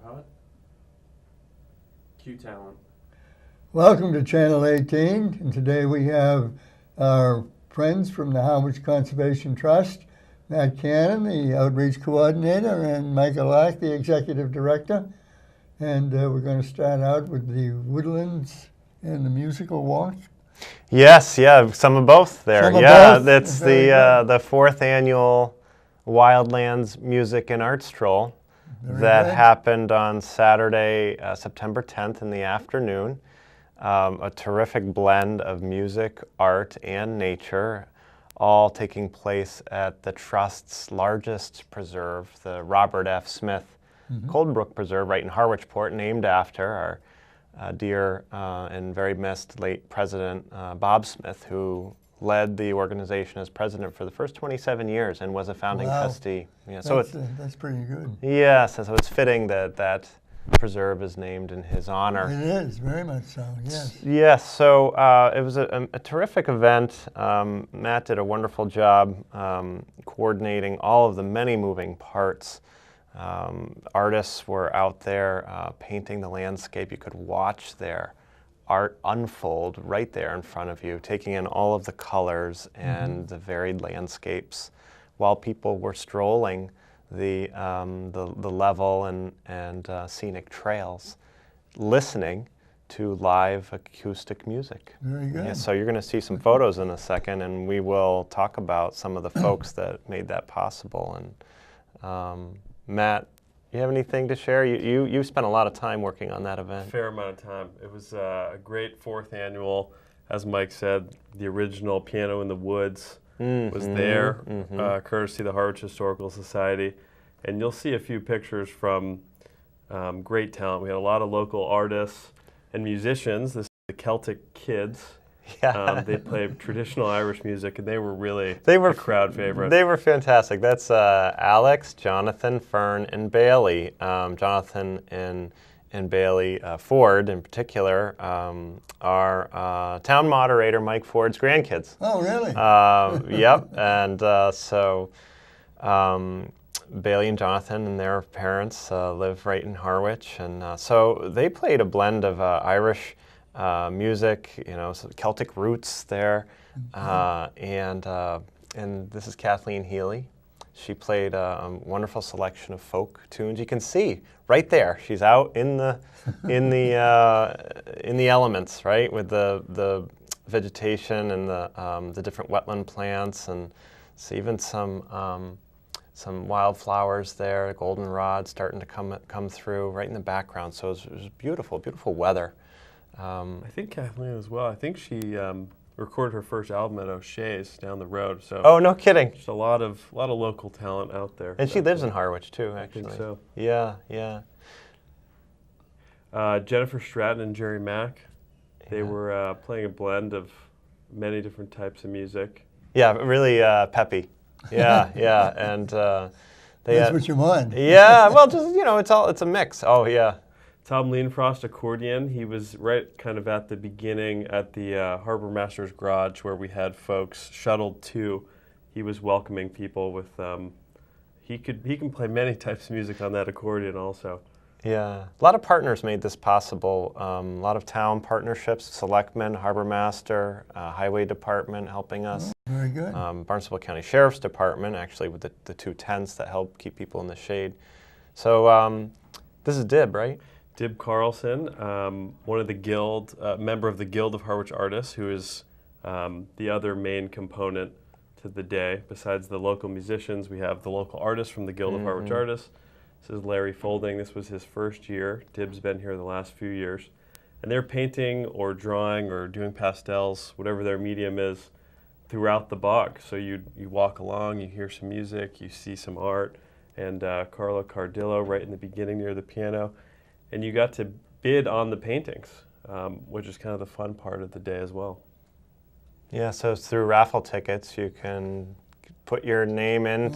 hot. Cue talent. Welcome to Channel 18, and today we have our friends from the Harwich Conservation Trust, Matt Cannon, the Outreach Coordinator, and Michael Lack, the Executive Director. And we're going to start out with the woodlands and the musical walk. Yes, yeah, some of both there. Some of yeah, both. That's Very the fourth annual Wildlands Music and Art Stroll that happened on Saturday, September 10th in the afternoon. A terrific blend of music, art, and nature, all taking place at the Trust's largest preserve, the Robert F. Smith Coldbrook Preserve, right in Harwich Port, named after our dear and very missed late President Bob Smith, who led the organization as president for the first 27 years and was a founding trustee. Yeah, That's pretty good. Yes, so it's fitting that that preserve is named in his honor. It is, very much so, yes. Yes, so it was a terrific event. Matt did a wonderful job coordinating all of the many moving parts. Artists were out there painting the landscape. You could watch their art unfold right there in front of you, taking in all of the colors and the varied landscapes while people were strolling the level and scenic trails, listening to live acoustic music. Very good. Yeah, so you're going to see some photos in a second, and we will talk about some of the folks that made that possible. And Matt, you have anything to share? You spent a lot of time working on that event. Fair amount of time. It was a great fourth annual. As Mike said, the original Piano in the Woods was there, courtesy of the Harwich Historical Society. And you'll see a few pictures from great talent. We had a lot of local artists and musicians. This is the Celtic Kids. Yeah. They played traditional Irish music, and they were really a crowd favorite. They were fantastic. That's Alex, Jonathan, Fern, and Bailey. Jonathan and Bailey Ford, in particular, are town moderator Mike Ford's grandkids. Oh, really? Yep. And so Bailey and Jonathan and their parents live right in Harwich, and so they played a blend of Irish music, so Celtic roots there, and this is Kathleen Healy. She played a wonderful selection of folk tunes. You can see right there. She's out in the elements, right, with the vegetation and the different wetland plants, and so even some wildflowers there, goldenrod starting to come through right in the background. So it was beautiful, beautiful weather. I think Kathleen as well. I think she recorded her first album at O'Shea's down the road. So oh, no kidding! Just a lot of local talent out there. And she lives in Harwich too, actually. I think so. Yeah, yeah. Jennifer Stratton and Jerry Mack. They were playing a blend of many different types of music. Yeah, really peppy. Yeah, yeah, and that's what you want. Yeah, well, just it's a mix. Oh yeah. Tom Leanfrost, accordion. He was right kind of at the beginning at the Harbor Master's Garage where we had folks shuttled to. He was welcoming people with, he can play many types of music on that accordion also. Yeah, a lot of partners made this possible. A lot of town partnerships, Selectmen, Harbor Master, Highway Department helping us. Very good. Barnstable County Sheriff's Department, actually with the two tents that help keep people in the shade. So this is Dib, right? Dib Carlson, one of the guild, member of the Guild of Harwich Artists, who is the other main component to the day. Besides the local musicians, we have the local artists from the Guild of Harwich Artists. This is Larry Folding. This was his first year. Dib's been here the last few years. And they're painting or drawing or doing pastels, whatever their medium is, throughout the bog. So you walk along, you hear some music, you see some art, and Carlo Cardillo right in the beginning near the piano. And you got to bid on the paintings, which is kind of the fun part of the day as well. Yeah, so through raffle tickets, you can put your name in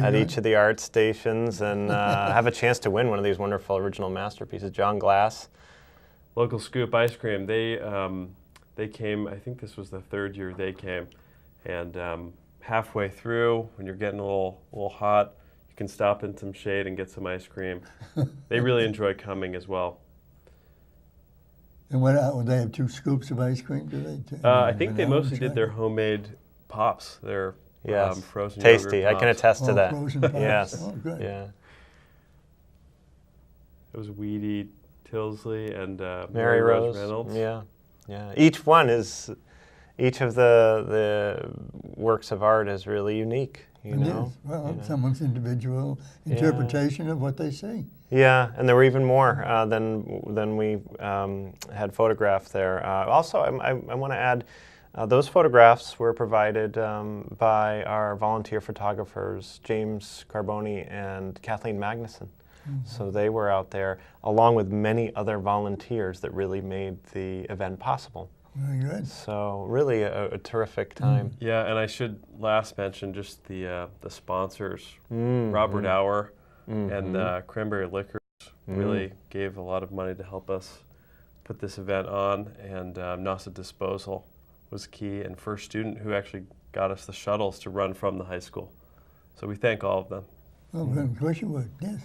at each of the art stations and have a chance to win one of these wonderful original masterpieces. John Glass. Local Scoop Ice Cream, they came, I think this was the third year they came, and halfway through, when you're getting a little hot, You can stop in some shade and get some ice cream. They really enjoy coming as well. And would they have 2 scoops of ice cream? Do they? I think they mostly did their homemade pops. Their Yes, frozen tasty. yogurt I can pops. attest to that. Frozen pops. Yes. Oh, good. Yeah. It was Weedy Tilsley and Mary Rose Reynolds. Yeah, yeah. Each of the works of art is really unique. You know. Well, someone's individual interpretation of what they see. Yeah, and there were even more than we had photographed there. Also, I want to add, those photographs were provided by our volunteer photographers, James Carboni and Kathleen Magnuson. So they were out there, along with many other volunteers that really made the event possible. Very good. So really a terrific time. Yeah, and I should last mention just the sponsors, Robert Auer and Cranberry Liquors really gave a lot of money to help us put this event on, and NASA Disposal was key, and First Student, who actually got us the shuttles to run from the high school. So we thank all of them. Oh, of course you would, yes.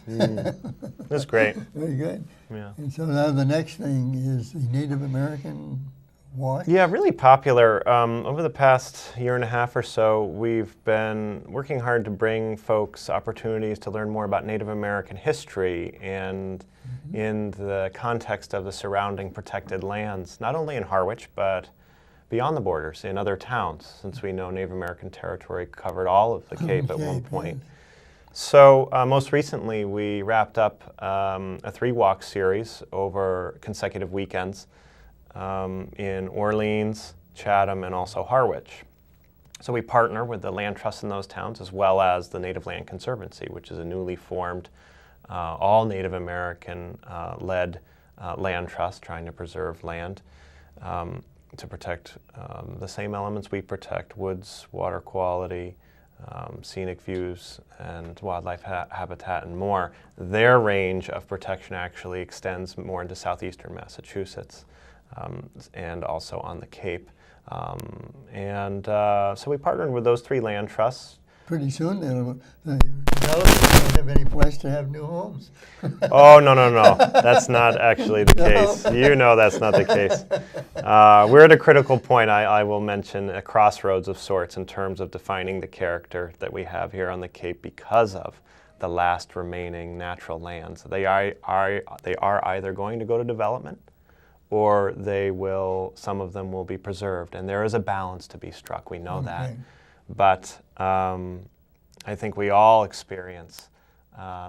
That's great. Very good. Yeah. And so now the next thing is the Native American walk. Yeah, really popular. Over the past year and a half or so, we've been working hard to bring folks opportunities to learn more about Native American history and in the context of the surrounding protected lands, not only in Harwich, but beyond the borders in other towns, since we know Native American territory covered all of the Cape at one point. Yes. So most recently, we wrapped up a 3-walk series over consecutive weekends in Orleans, Chatham, and also Harwich. So we partner with the land trusts in those towns, as well as the Native Land Conservancy, which is a newly formed, all Native American-led land trust trying to preserve land to protect the same elements we protect: woods, water quality, scenic views, and wildlife habitat, and more. Their range of protection actually extends more into southeastern Massachusetts and also on the Cape. So we partnered with those 3 land trusts. Pretty soon the developers won't have any place to have new homes. Oh, no. That's not actually the case. You know that's not the case. We're at a critical point, I will mention, a crossroads of sorts in terms of defining the character that we have here on the Cape because of the last remaining natural lands. They are either going to go to development, or some of them will be preserved. And there is a balance to be struck, we know that. But I think we all experience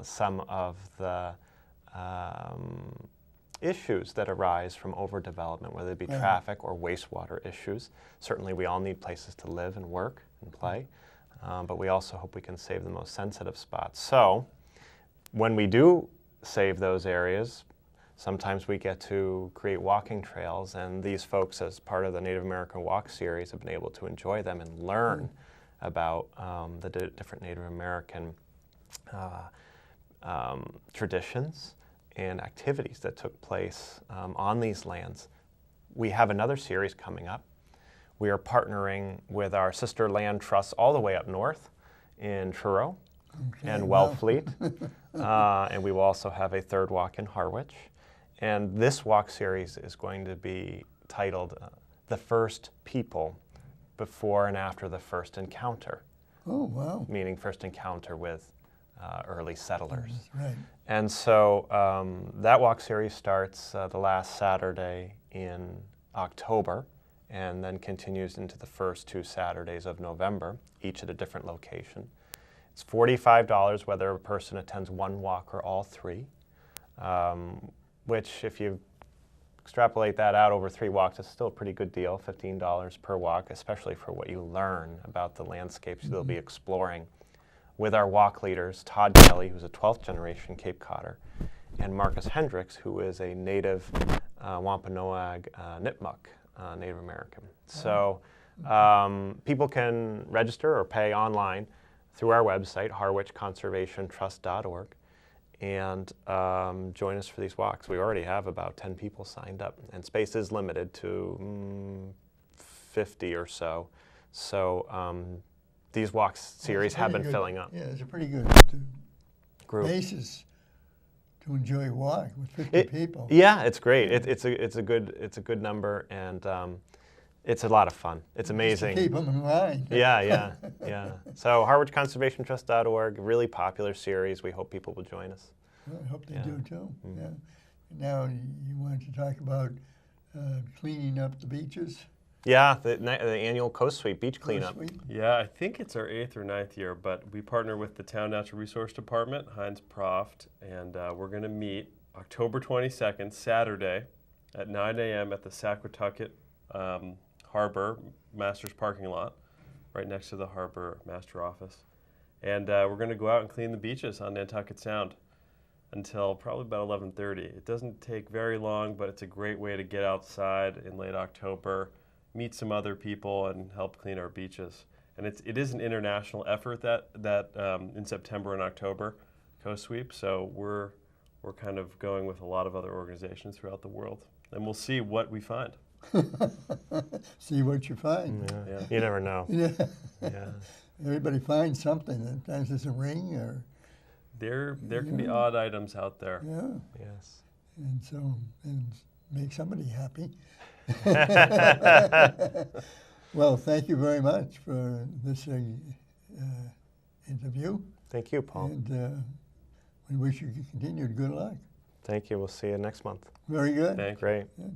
some of the issues that arise from overdevelopment, whether it be traffic or wastewater issues. Certainly we all need places to live and work and play, but we also hope we can save the most sensitive spots. So when we do save those areas, sometimes we get to create walking trails, and these folks, as part of the Native American Walk series, have been able to enjoy them and learn about the different Native American traditions and activities that took place on these lands. We have another series coming up. We are partnering with our sister land trusts all the way up north in Truro and Wellfleet, and we will also have a 3rd walk in Harwich. And this walk series is going to be titled The First People Before and After the First Encounter. Oh, wow. Meaning first encounter with early settlers. Right. And so that walk series starts the last Saturday in October and then continues into the first 2 Saturdays of November, each at a different location. It's $45 whether a person attends 1 walk or all 3. Which, if you extrapolate that out over 3 walks, it's still a pretty good deal, $15 per walk, especially for what you learn about the landscapes you'll be exploring with our walk leaders, Todd Kelly, who's a 12th generation Cape Codder, and Marcus Hendricks, who is a native Wampanoag Nipmuc Native American. So people can register or pay online through our website, harwichconservationtrust.org. and join us for these walks. We already have about 10 people signed up, and space is limited to 50 or so. So these walks series have been filling up. Yeah, it's a pretty good group. spaces to enjoy a walk with 50 people. Yeah, it's great. It's a good number, and it's a lot of fun. It's amazing. Just to keep them in line. Yeah. So HarwichConservationTrust.org, really popular series. We hope people will join us. Well, I hope they do too. Yeah. Now you wanted to talk about cleaning up the beaches. Yeah, the annual Coast Sweep beach cleanup. Yeah, I think it's our 8th or 9th year, but we partner with the Town Natural Resource Department, Heinz Proft, and we're going to meet October 22nd, Saturday, at 9 a.m. at the Saquatucket Harbor Master's parking lot, right next to the Harbor Master office. And we're going to go out and clean the beaches on Nantucket Sound until probably about 11:30. It doesn't take very long, but it's a great way to get outside in late October, meet some other people, and help clean our beaches. And it is an international effort that in September and October, Coast Sweep. So we're kind of going with a lot of other organizations throughout the world, and we'll see what we find. See what you find. Yeah. You never know. Yeah. Everybody finds something. Sometimes it's a ring or. There can be odd items out there. Yeah. Yes. And make somebody happy. Well, thank you very much for this interview. Thank you, Paul. And we wish you continued good luck. Thank you. We'll see you next month. Very good. Thank you. Great. Yeah.